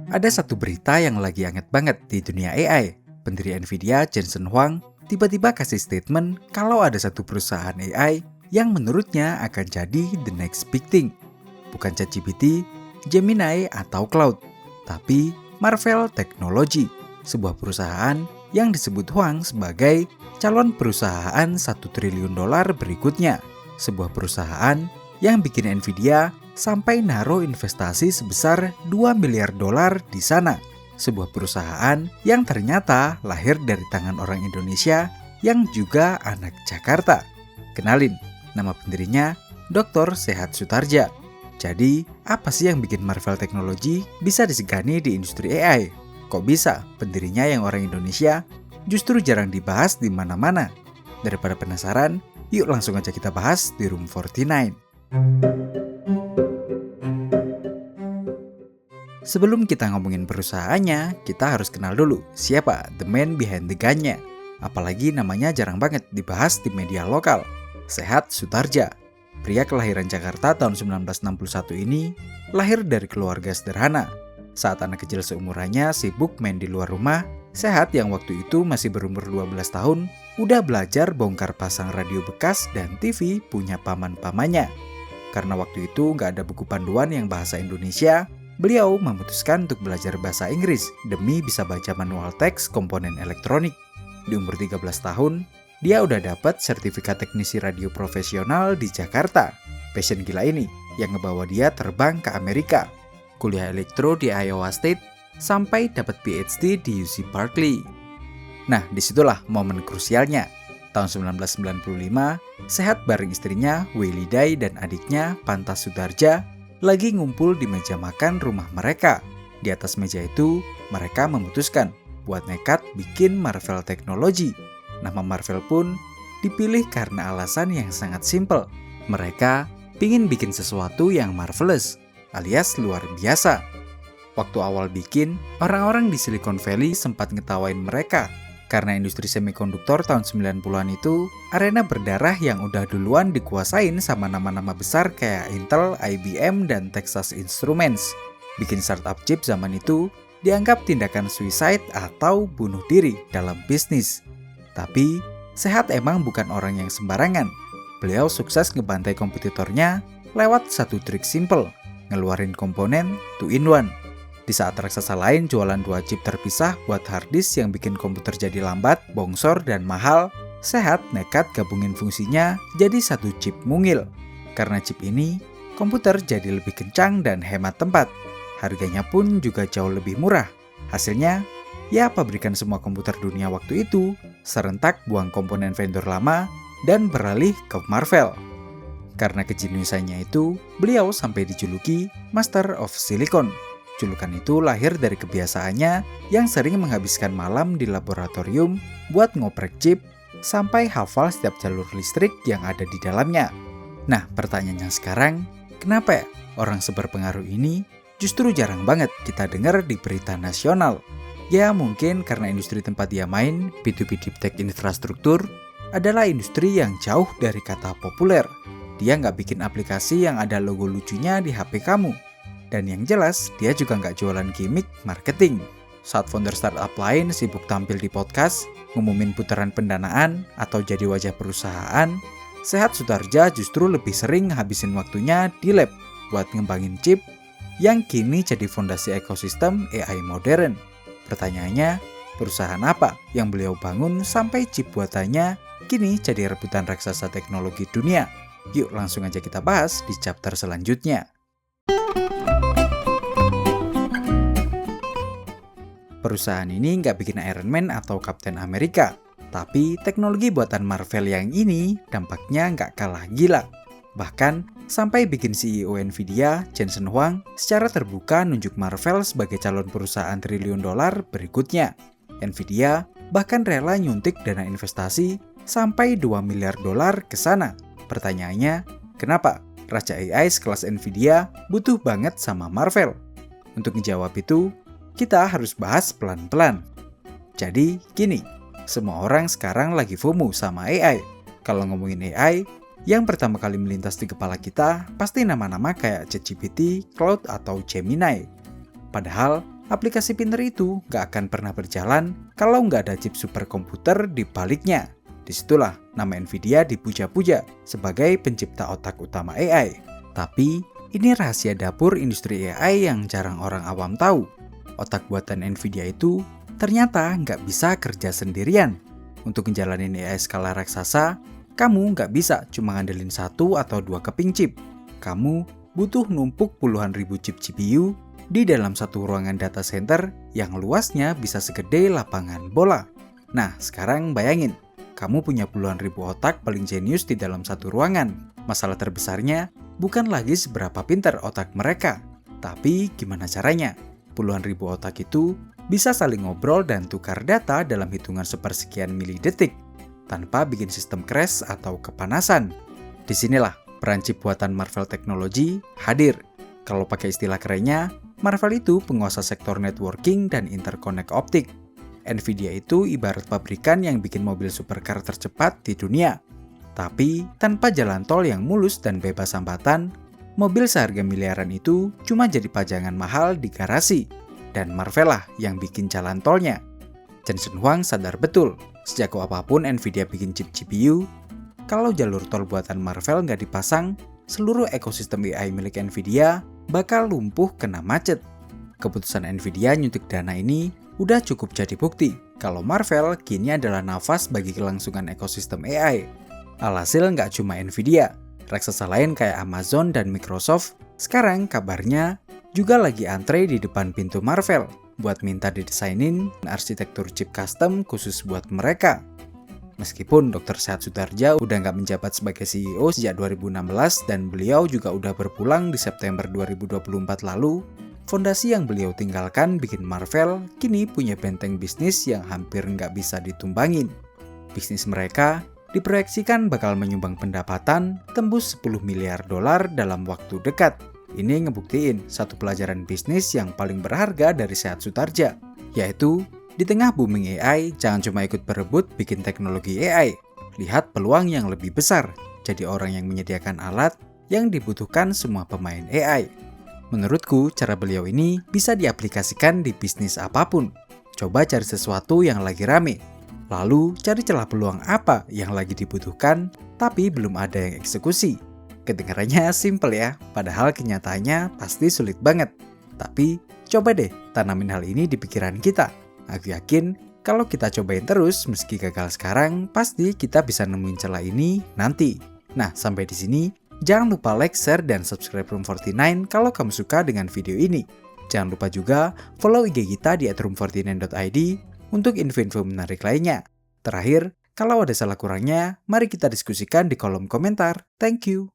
Ada satu berita yang lagi hangat banget di dunia AI. Pendiri Nvidia, Jensen Huang, tiba-tiba kasih statement kalau ada satu perusahaan AI yang menurutnya akan jadi the next big thing. Bukan ChatGPT, Gemini, atau Cloud, tapi Marvell Technology, sebuah perusahaan yang disebut Huang sebagai calon perusahaan $1 triliun berikutnya. Sebuah perusahaan yang bikin Nvidia sampai naruh investasi sebesar $2 miliar di sana. Sebuah perusahaan yang ternyata lahir dari tangan orang Indonesia yang juga anak Jakarta. Kenalin, nama pendirinya Dr. Sehat Sutardja. Jadi, apa sih yang bikin Marvell Technology bisa disegani di industri AI? Kok bisa pendirinya yang orang Indonesia justru jarang dibahas di mana-mana? Daripada penasaran, yuk langsung aja kita bahas di Room 49. Sebelum kita ngomongin perusahaannya, kita harus kenal dulu siapa the man behind the gun-nya. Apalagi namanya jarang banget dibahas di media lokal. Sehat Sutardja. Pria kelahiran Jakarta tahun 1961 ini lahir dari keluarga sederhana. Saat anak kecil seumurannya sibuk main di luar rumah, Sehat yang waktu itu masih berumur 12 tahun udah belajar bongkar pasang radio bekas dan TV punya paman-pamannya. Karena waktu itu nggak ada buku panduan yang bahasa Indonesia, beliau memutuskan untuk belajar bahasa Inggris demi bisa baca manual teks komponen elektronik. Di umur 13 tahun, dia udah dapat sertifikat teknisi radio profesional di Jakarta. Passion gila ini yang ngebawa dia terbang ke Amerika, kuliah elektro di Iowa State, sampai dapat PhD di UC Berkeley. Nah, disitulah momen krusialnya. Tahun 1995, Sehat bareng istrinya Weili Dai dan adiknya Pantas Sutardja lagi ngumpul di meja makan rumah mereka. Di atas meja itu, mereka memutuskan buat nekat bikin Marvell Technology. Nama Marvell pun dipilih karena alasan yang sangat simpel. Mereka pingin bikin sesuatu yang marvelous, alias luar biasa. Waktu awal bikin, orang-orang di Silicon Valley sempat ngetawain mereka. Karena industri semikonduktor tahun 90-an itu, arena berdarah yang udah duluan dikuasain sama nama-nama besar kayak Intel, IBM, dan Texas Instruments. Bikin startup chip zaman itu dianggap tindakan suicide atau bunuh diri dalam bisnis. Tapi, Sehat emang bukan orang yang sembarangan. Beliau sukses ngebantai kompetitornya lewat satu trik simple, ngeluarin komponen 2-in-1. Di saat raksasa lain jualan 2 chip terpisah buat harddisk yang bikin komputer jadi lambat, bongsor, dan mahal, Sehat nekat gabungin fungsinya jadi satu chip mungil. Karena chip ini, komputer jadi lebih kencang dan hemat tempat. Harganya pun juga jauh lebih murah. Hasilnya, ya pabrikan semua komputer dunia waktu itu serentak buang komponen vendor lama dan beralih ke Marvell. Karena kejeniusannya itu, beliau sampai dijuluki Master of Silicon. Julukan itu lahir dari kebiasaannya yang sering menghabiskan malam di laboratorium buat ngoprek chip sampai hafal setiap jalur listrik yang ada di dalamnya. Nah, pertanyaannya sekarang, kenapa ya orang seberpengaruh ini justru jarang banget kita dengar di berita nasional? Ya mungkin karena industri tempat dia main, B2B Deep Tech infrastruktur, adalah industri yang jauh dari kata populer. Dia nggak bikin aplikasi yang ada logo lucunya di HP kamu. Dan yang jelas, dia juga nggak jualan gimmick marketing. Saat founder startup lain sibuk tampil di podcast, ngumumin putaran pendanaan, atau jadi wajah perusahaan, Sehat Sutardja justru lebih sering habisin waktunya di lab buat ngembangin chip yang kini jadi fondasi ekosistem AI modern. Pertanyaannya, perusahaan apa yang beliau bangun sampai chip buatannya kini jadi rebutan raksasa teknologi dunia? Yuk langsung aja kita bahas di chapter selanjutnya. Perusahaan ini nggak bikin Iron Man atau Captain America, tapi teknologi buatan Marvell yang ini dampaknya nggak kalah gila. Bahkan, sampai bikin CEO Nvidia, Jensen Huang, secara terbuka nunjuk Marvell sebagai calon perusahaan triliun dolar berikutnya. Nvidia bahkan rela nyuntik dana investasi sampai $2 miliar ke sana. Pertanyaannya, kenapa Raja AI sekelas Nvidia butuh banget sama Marvell? Untuk menjawab itu, kita harus bahas pelan-pelan. Jadi, gini, semua orang sekarang lagi FOMO sama AI. Kalau ngomongin AI, yang pertama kali melintas di kepala kita pasti nama-nama kayak ChatGPT, Cloud, atau Gemini. Padahal, Aplikasi pinter itu nggak akan pernah berjalan kalau nggak ada chip superkomputer di baliknya. Disitulah nama Nvidia dipuja-puja sebagai pencipta otak utama AI. Tapi, ini rahasia dapur industri AI yang jarang orang awam tahu. Otak buatan Nvidia itu ternyata nggak bisa kerja sendirian. Untuk ngejalanin AI skala raksasa, kamu nggak bisa cuma ngandelin 1 atau 2 keping chip. Kamu butuh numpuk puluhan ribu chip GPU di dalam satu ruangan data center yang luasnya bisa segede lapangan bola. Nah, sekarang bayangin, kamu punya puluhan ribu otak paling jenius di dalam satu ruangan. Masalah terbesarnya bukan lagi seberapa pintar otak mereka, tapi gimana caranya puluhan ribu otak itu bisa saling ngobrol dan tukar data dalam hitungan sepersekian milidetik tanpa bikin sistem crash atau kepanasan. Disinilah peran chip buatan Marvell Technology hadir. Kalau pakai istilah kerennya, Marvell itu penguasa sektor networking dan interconnect optik. Nvidia itu ibarat pabrikan yang bikin mobil supercar tercepat di dunia. Tapi tanpa jalan tol yang mulus dan bebas hambatan, mobil seharga miliaran itu cuma jadi pajangan mahal di garasi. Dan Marvell lah yang bikin jalan tolnya. Jensen Huang sadar betul, sejago apapun Nvidia bikin chip GPU, kalau jalur tol buatan Marvell nggak dipasang, seluruh ekosistem AI milik Nvidia bakal lumpuh kena macet. Keputusan Nvidia nyuntik dana ini udah cukup jadi bukti kalau Marvell kini adalah nafas bagi kelangsungan ekosistem AI. Alhasil nggak cuma Nvidia, raksasa lain kayak Amazon dan Microsoft sekarang kabarnya juga lagi antre di depan pintu Marvell buat minta didesainin arsitektur chip custom khusus buat mereka. Meskipun Dr. Sehat Sutardja udah nggak menjabat sebagai CEO sejak 2016 dan beliau juga udah berpulang di September 2024 lalu, fondasi yang beliau tinggalkan bikin Marvell kini punya benteng bisnis yang hampir nggak bisa ditumbangin. Bisnis mereka diproyeksikan bakal menyumbang pendapatan tembus 10 miliar dolar dalam waktu dekat. Ini ngebuktiin satu pelajaran bisnis yang paling berharga dari Sehat Sutardja, yaitu di tengah booming AI, jangan cuma ikut berebut bikin teknologi AI. Lihat peluang yang lebih besar, jadi orang yang menyediakan alat yang dibutuhkan semua pemain AI. Menurutku, cara beliau ini bisa diaplikasikan di bisnis apapun. Coba cari sesuatu yang lagi rame, lalu cari celah peluang apa yang lagi dibutuhkan, tapi belum ada yang eksekusi. Kedengarannya simple ya, padahal kenyataannya pasti sulit banget. Tapi, coba deh tanamin hal ini di pikiran kita. Aku yakin, kalau kita cobain terus meski gagal sekarang, pasti kita bisa nemuin celah ini nanti. Nah, sampai di sini, jangan lupa like, share, dan subscribe Room49 kalau kamu suka dengan video ini. Jangan lupa juga follow IG kita di @room49.id untuk info-info menarik lainnya. Terakhir, kalau ada salah kurangnya, mari kita diskusikan di kolom komentar. Thank you.